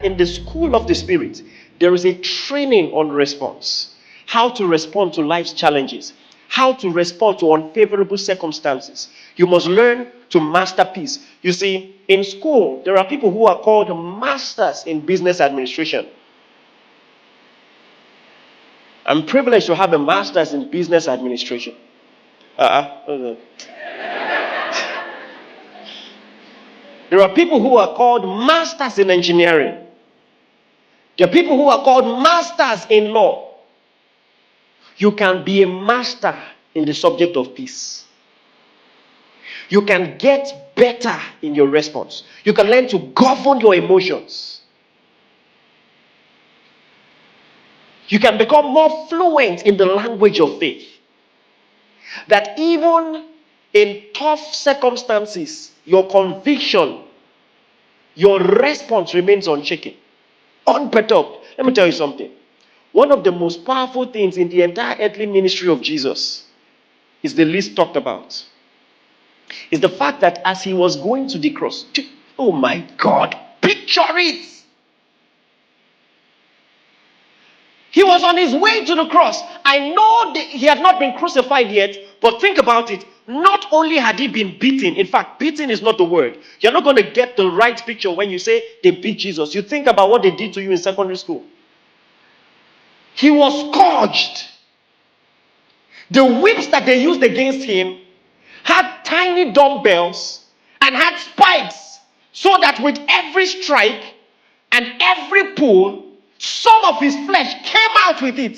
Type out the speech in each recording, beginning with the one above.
In the school of the Spirit, there is a training on response. How to respond to life's challenges. How to respond to unfavorable circumstances. You must learn to master peace. You see, in school, there are people who are called masters in business administration. I'm privileged to have a master's in business administration. There are people who are called masters in engineering. There are people who are called masters in law. You can be a master in the subject of peace. You can get better in your response. You can learn to govern your emotions. You can become more fluent in the language of faith. That even in tough circumstances, your conviction, your response remains unshaken, unperturbed. Let me tell you something. One of the most powerful things in the entire earthly ministry of Jesus is the least talked about. Is the fact that as he was going to the cross, oh my God, picture it. He was on his way to the cross. I know he had not been crucified yet, but think about it. Not only had he been beaten, in fact, beaten is not the word. You're not going to get the right picture when you say they beat Jesus. You think about what they did to you in secondary school. He was scourged. The whips that they used against him had tiny dumbbells and had spikes, so that with every strike and every pull, some of his flesh came out with it.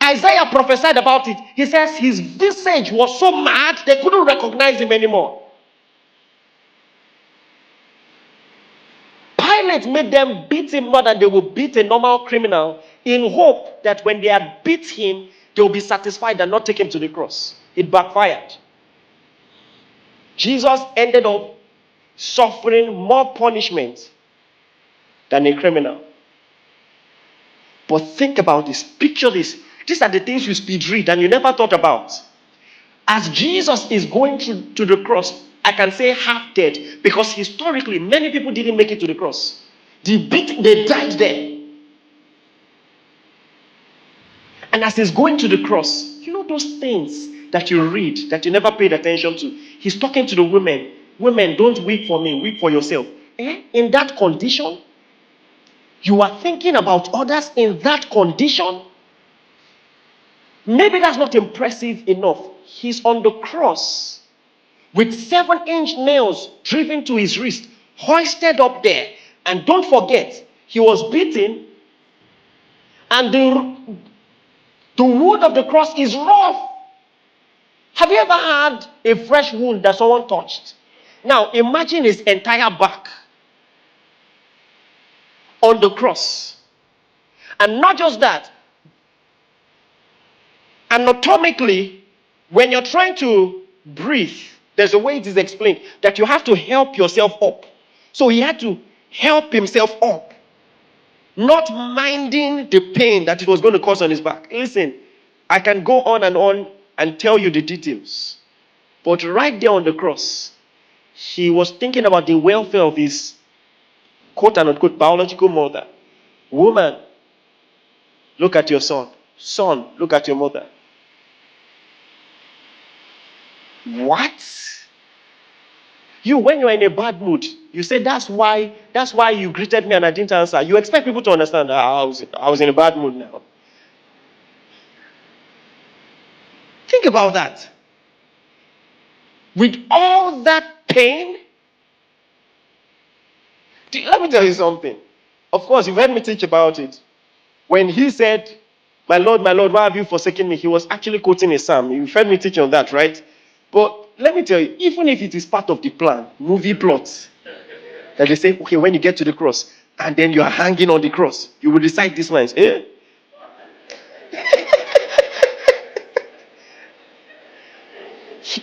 Isaiah prophesied about it. He says his visage was so mad they couldn't recognize him anymore. Pilate made them beat him more than they would beat a normal criminal, in hope that when they had beat him, they will be satisfied and not take him to the cross. It backfired. Jesus ended up suffering more punishment than a criminal. But think about this. Picture this. These are the things you speed read and you never thought about. As Jesus is going to the cross, I can say half dead, because historically many people didn't make it to the cross. They died there. And as he's going to the cross, you know those things that you read that you never paid attention to. He's talking to the women. Women, don't weep for me, weep for yourself. In that condition, you are thinking about others in that condition. Maybe that's not impressive enough. He's on the cross with 7-inch nails driven to his wrist, hoisted up there. And don't forget, he was beaten, and the wood of the cross is rough. Have you ever had a fresh wound that someone touched? Now imagine his entire back on the cross. And not just that, anatomically, when you're trying to breathe, there's a way it is explained that you have to help yourself up. So he had to help himself up, not minding the pain that it was going to cause on his back. Listen, I can go on and tell you the details. But right there on the cross, he was thinking about the welfare of his quote and unquote biological mother. Woman, look at your son. Son, look at your mother. What? You, when you're in a bad mood, you say that's why you greeted me and I didn't answer. You expect people to understand that I was in a bad mood now. Think about that. With all that pain, let me tell you something. Of course, you've heard me teach about it. When he said, my Lord, why have you forsaken me? He was actually quoting a psalm. You've heard me teach on that, right? But let me tell you, even if it is part of the plan, movie plots, that they say, okay, when you get to the cross, and then you are hanging on the cross, you will recite these lines.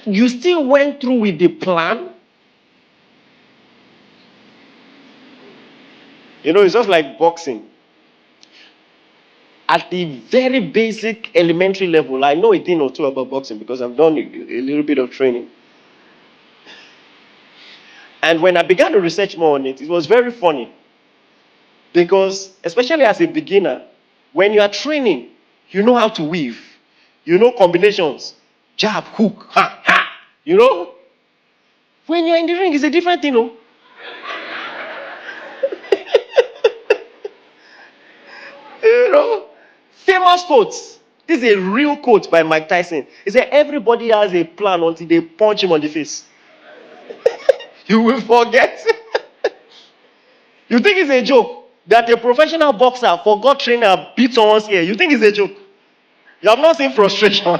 You still went through with the plan. You know, it's just like boxing. At the very basic elementary level, I know a thing or two about boxing because I've done a little bit of training. And when I began to research more on it, it was very funny. Because, especially as a beginner, when you are training, you know how to weave. You know combinations. Jab, hook, ha, ha. You know? When you're in the ring, it's a different thing, no? You know? Famous quotes. This is a real quote by Mike Tyson. He said, everybody has a plan until they punch him on the face. You will forget. You think it's a joke that a professional boxer forgot trainer beat someone's ear? You think it's a joke? You have not seen frustration.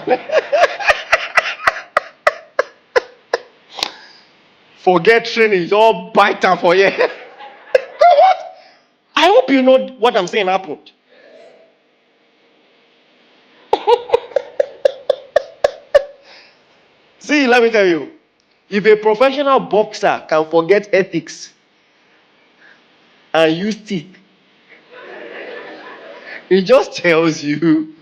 Forget training, it's all bite time for you. What? I hope you know what I'm saying happened. See, let me tell you. If a professional boxer can forget ethics and use teeth, it just tells you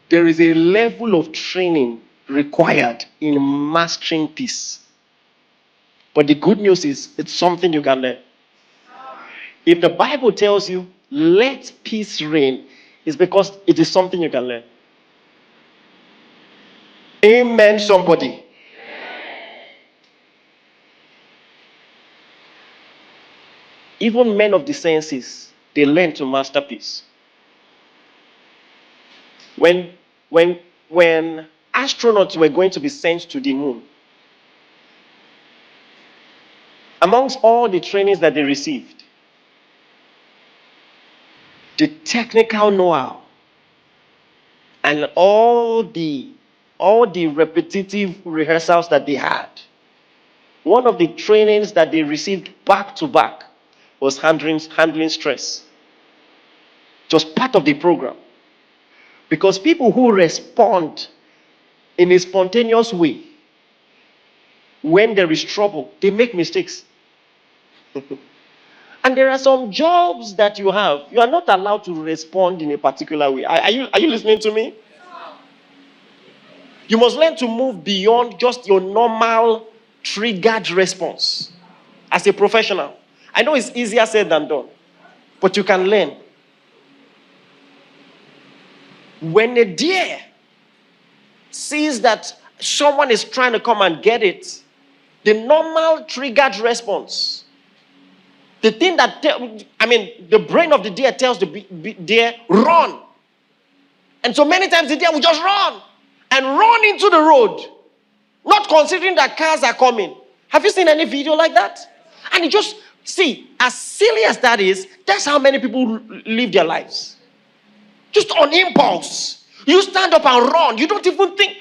there is a level of training required in mastering peace. But the good news is, it's something you can learn. If the Bible tells you, let peace reign, it's because it is something you can learn. Amen, somebody. Even men of the senses, they learn to master peace. When, when, when astronauts were going to be sent to the moon, amongst all the trainings that they received, the technical know-how and all the repetitive rehearsals that they had, one of the trainings that they received back to back was handling stress. It was part of the program. Because people who respond in a spontaneous way when there is trouble, they make mistakes. And there are some jobs that you have, you are not allowed to respond in a particular way. Are you listening to me? You must learn to move beyond just your normal triggered response as a professional. I know it's easier said than done, but you can learn. When a deer sees that someone is trying to come and get it, the normal triggered response, the thing that, the brain of the deer tells the deer, run. And so many times the deer will just run and run into the road, not considering that cars are coming. Have you seen any video like that? And you just see, as silly as that is, that's how many people live their lives. Just on impulse. You stand up and run. You don't even think.